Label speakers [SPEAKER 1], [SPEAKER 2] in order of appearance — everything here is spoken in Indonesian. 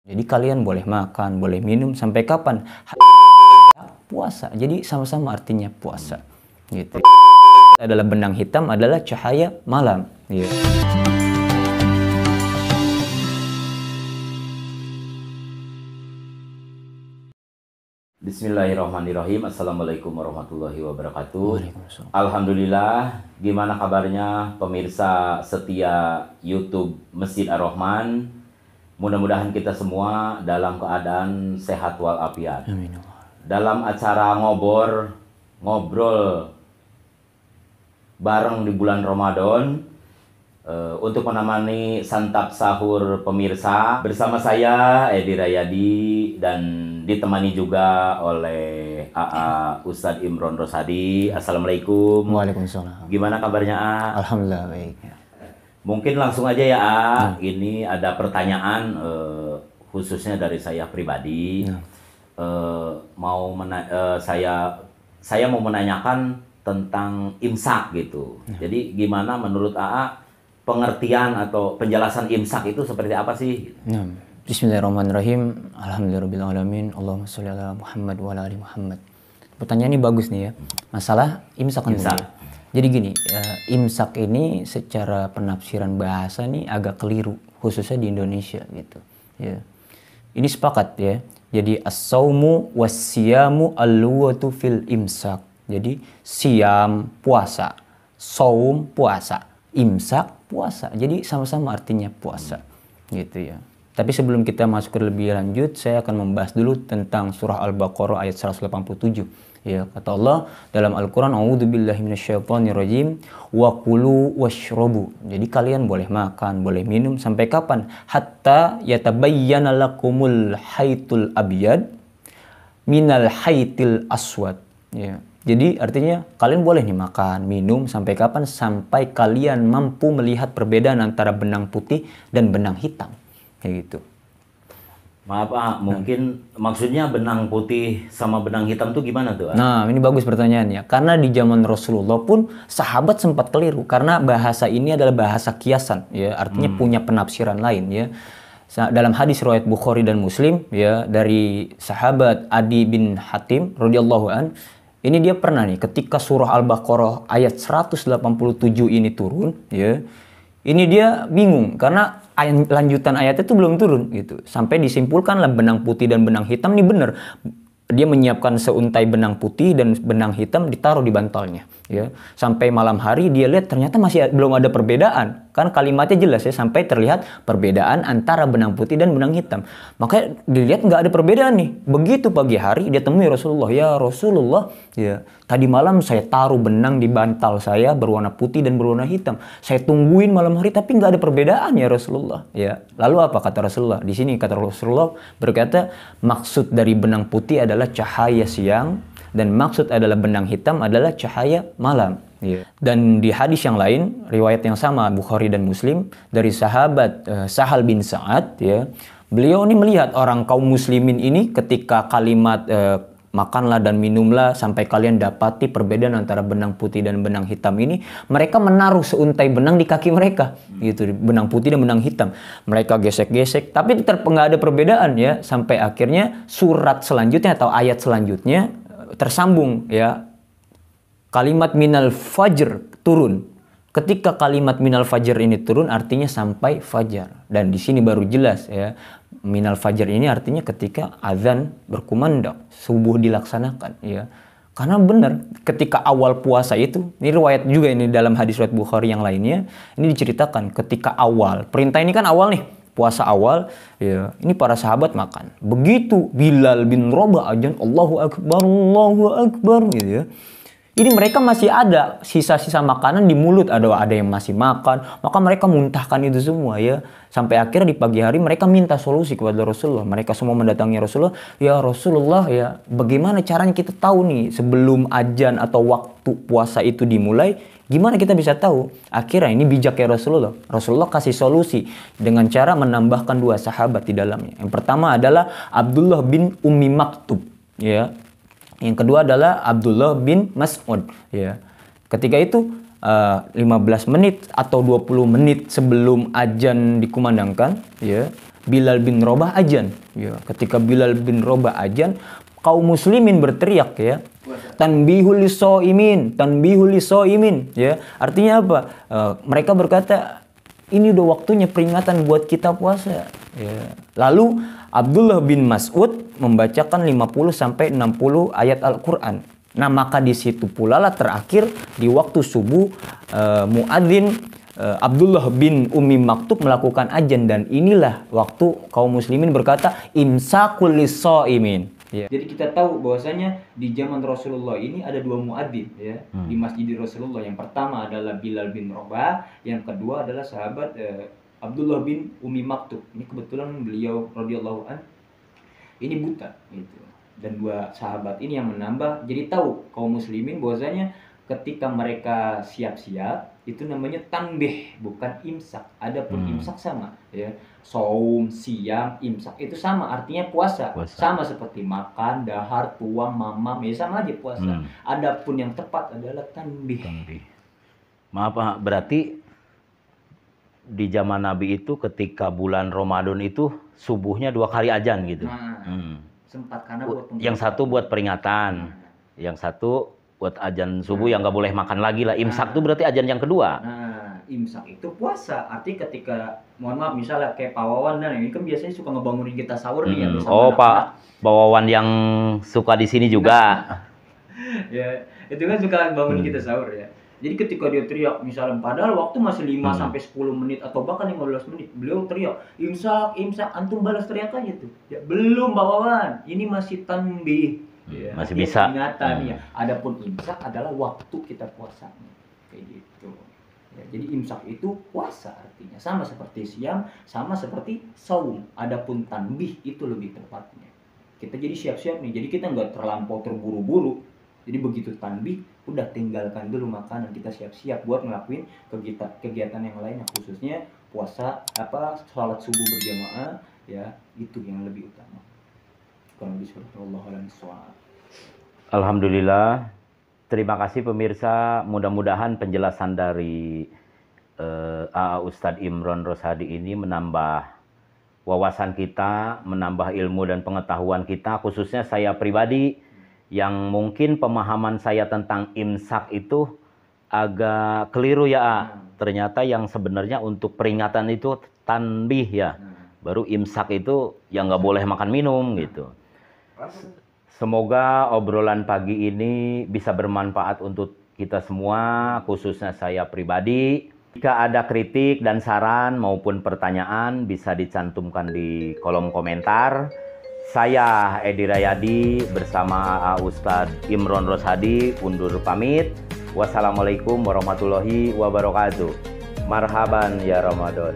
[SPEAKER 1] Jadi kalian boleh makan, boleh minum sampai kapan? Puasa. Jadi sama-sama artinya puasa. Gitu. Adalah benang hitam adalah cahaya malam. Gitu.
[SPEAKER 2] Bismillahirrahmanirrahim. Assalamualaikum warahmatullahi wabarakatuh. Alhamdulillah. Gimana kabarnya pemirsa setia YouTube Masjid Ar-Rahman? Mudah-mudahan kita semua dalam keadaan sehat walafiat.
[SPEAKER 1] Amin.
[SPEAKER 2] Dalam acara ngobrol bareng di bulan Ramadan, untuk menemani santap sahur pemirsa, bersama saya Edi Rayadi dan ditemani juga oleh AA Ustadz Imron Rosadi. Assalamualaikum.
[SPEAKER 1] Waalaikumsalam.
[SPEAKER 2] Gimana kabarnya A?
[SPEAKER 1] Alhamdulillah baik.
[SPEAKER 2] Mungkin langsung aja ya A. Ini ada pertanyaan khususnya dari saya pribadi. Saya mau menanyakan tentang imsak gitu. Jadi gimana menurut AA pengertian atau penjelasan imsak itu seperti apa sih?
[SPEAKER 1] Bismillahirrahmanirrahim. Alhamdulillahirrahmanirrahim. Allahumma sholli ala Muhammad wa ala ali Muhammad. Pertanyaan ini bagus nih ya. Masalah imsak. Jadi gini, imsak ini secara penafsiran bahasa nih agak keliru, khususnya di Indonesia gitu. Ya. Ini sepakat ya. Jadi as-saumu was-siyamu al-lughatu fil imsak. Jadi siam puasa, saum puasa, imsak puasa. Jadi sama-sama artinya puasa. Gitu ya. Tapi sebelum kita masuk ke lebih lanjut, saya akan membahas dulu tentang surah Al-Baqarah ayat 187. Ya, kata Allah dalam Al-Quran, A'udzubillahi minasyaitonirrajim, wa kulu washrabu. Jadi kalian boleh makan, boleh minum sampai kapan? Hatta yatabayyana lakumul haitul abyad minal haitil aswad. Ya. Jadi artinya kalian boleh nih makan, minum sampai kapan? Sampai kalian mampu melihat perbedaan antara benang putih dan benang hitam. Kayak gitu.
[SPEAKER 2] Maaf Pak, mungkin maksudnya benang putih sama benang hitam tuh gimana tuh?
[SPEAKER 1] Nah, ini bagus pertanyaannya. Karena di zaman Rasulullah pun sahabat sempat keliru karena bahasa ini adalah bahasa kiasan, ya, artinya punya penafsiran lain, ya. Dalam hadis riwayat Bukhari dan Muslim, ya, dari sahabat Adi bin Hatim radhiyallahu an, ini dia pernah nih ketika surah Al-Baqarah ayat 187 ini turun, ya. Ini dia bingung karena lanjutan ayatnya itu belum turun gitu. Sampai disimpulkanlah benang putih dan benang hitam ini benar. Dia menyiapkan seuntai benang putih dan benang hitam ditaruh di bantalnya, ya. Sampai malam hari dia lihat ternyata masih belum ada perbedaan. Kan kalimatnya jelas ya, sampai terlihat perbedaan antara benang putih dan benang hitam. Makanya dilihat nggak ada perbedaan nih. Begitu pagi hari dia temui Rasulullah, ya Rasulullah, ya tadi malam saya taruh benang di bantal saya berwarna putih dan berwarna hitam. Saya tungguin malam hari tapi nggak ada perbedaan ya Rasulullah. Ya. Lalu apa kata Rasulullah? Di sini kata Rasulullah berkata maksud dari benang putih adalah cahaya siang dan maksud adalah benang hitam adalah cahaya malam. Yeah. Dan di hadis yang lain, riwayat yang sama Bukhari dan Muslim dari sahabat Sahal bin Sa'ad, ya, beliau ini melihat orang kaum muslimin ini ketika kalimat makanlah dan minumlah sampai kalian dapati perbedaan antara benang putih dan benang hitam ini, mereka menaruh seuntai benang di kaki mereka, gitu, benang putih dan benang hitam. Mereka gesek-gesek, tapi tetap nggak ada perbedaan, ya, sampai akhirnya surat selanjutnya atau ayat selanjutnya tersambung, ya. Kalimat minal fajr turun. Ketika kalimat minal fajr ini turun artinya sampai fajar. Dan di sini baru jelas, ya. Minal fajr ini artinya ketika azan berkumandang, subuh dilaksanakan, ya. Karena benar ketika awal puasa itu, ini riwayat juga ini dalam hadis riwayat Bukhari yang lainnya, ini diceritakan ketika awal. Perintah ini kan awal nih, puasa awal, ya. Ini para sahabat makan. Begitu Bilal bin Rabah azan Allahu Akbar gitu, ya. Ini mereka masih ada sisa-sisa makanan di mulut, ada yang masih makan, maka mereka muntahkan itu semua, ya. Sampai akhirnya di pagi hari mereka minta solusi kepada Rasulullah. Mereka semua mendatangi Rasulullah, ya Rasulullah, ya bagaimana caranya kita tahu nih sebelum azan atau waktu puasa itu dimulai, gimana kita bisa tahu? Akhirnya ini bijak ya Rasulullah. Rasulullah kasih solusi dengan cara menambahkan dua sahabat di dalamnya. Yang pertama adalah Abdullah bin Ummi Maktub, ya. Yang kedua adalah Abdullah bin Mas'ud, ya. Ketika itu 15 menit atau 20 menit sebelum azan dikumandangkan, ya, Bilal bin Rabah azan. Ya, ketika Bilal bin Rabah azan, kaum muslimin berteriak ya. Tanbihul lisoimin, tanbihul lisoimin. Ya, artinya apa? Mereka berkata, ini udah waktunya peringatan buat kita puasa. Ya. Lalu Abdullah bin Mas'ud membacakan 50 sampai 60 ayat Al-Qur'an. Nah, maka di situ pula lah terakhir di waktu subuh muadzin Abdullah bin Ummi Maktub melakukan azan, dan inilah waktu kaum muslimin berkata imsakul lis-shaimin. Ya. Jadi kita tahu bahwasanya di zaman Rasulullah ini ada dua muadzin ya di Masjid Rasulullah. Yang pertama adalah Bilal bin Rabah, yang kedua adalah sahabat Abdullah bin Ummi Maktub. Ini kebetulan beliau radhiyallahu an ini buta gitu. Dan dua sahabat ini yang menambah, jadi tahu kaum muslimin bahwasanya ketika mereka siap-siap itu namanya tanbih, bukan imsak. Adapun imsak sama ya, saum, siam, imsak itu sama, artinya puasa. Sama seperti makan, dahar, tuang, mamam, ya sama aja puasa. Adapun yang tepat adalah tanbih.
[SPEAKER 2] Maaf Pak, berarti di zaman Nabi itu ketika bulan Ramadan itu subuhnya 2 kali azan gitu.
[SPEAKER 1] Sempat karena buat
[SPEAKER 2] yang satu buat peringatan, yang satu buat azan subuh yang nggak boleh makan lagi lah. Imsak itu berarti azan yang kedua.
[SPEAKER 1] Nah, imsak itu puasa. Artinya ketika, mohon maaf, misalnya kayak Pak Wawan, dan ini kan biasanya suka ngebangunin kita sahur nih ya.
[SPEAKER 2] Oh Pak Wawan yang suka di sini juga.
[SPEAKER 1] Ya, itu kan suka bangunin kita sahur ya. Jadi ketika dia teriak, misalnya padahal waktu masih 5 sampai 10 menit atau bahkan 15 menit, beliau teriak, imsak, imsak, antum balas teriak aja tuh. Ya, belum Pak Wawan, ini masih tanbih. Ya,
[SPEAKER 2] masih bisa.
[SPEAKER 1] Peringatan ya. Adapun imsak adalah waktu kita puasa. Kayak gitu. Ya, jadi imsak itu puasa artinya, sama seperti siam, sama seperti saum. Adapun tanbih itu lebih tepatnya. Kita jadi siap-siap nih, jadi kita nggak terlampau terburu-buru. Jadi begitu tanbih, udah tinggalkan dulu makanan, kita siap-siap buat ngelakuin kegiatan yang lainnya, khususnya puasa, sholat subuh berjamaah, ya itu yang lebih utama.
[SPEAKER 2] Alhamdulillah, terima kasih pemirsa. Mudah-mudahan penjelasan dari Ustadz Imron Roshadi ini menambah wawasan kita, menambah ilmu dan pengetahuan kita, khususnya saya pribadi yang mungkin pemahaman saya tentang imsak itu agak keliru ya. Ternyata yang sebenarnya untuk peringatan itu tanbih ya. Baru imsak itu yang nggak boleh makan minum gitu. Semoga obrolan pagi ini bisa bermanfaat untuk kita semua, khususnya saya pribadi. Jika ada kritik dan saran maupun pertanyaan bisa dicantumkan di kolom komentar. Saya Edi Rayadi bersama Ustadz Imron Roshadi undur pamit. Wassalamualaikum warahmatullahi wabarakatuh. Marhaban ya Ramadan.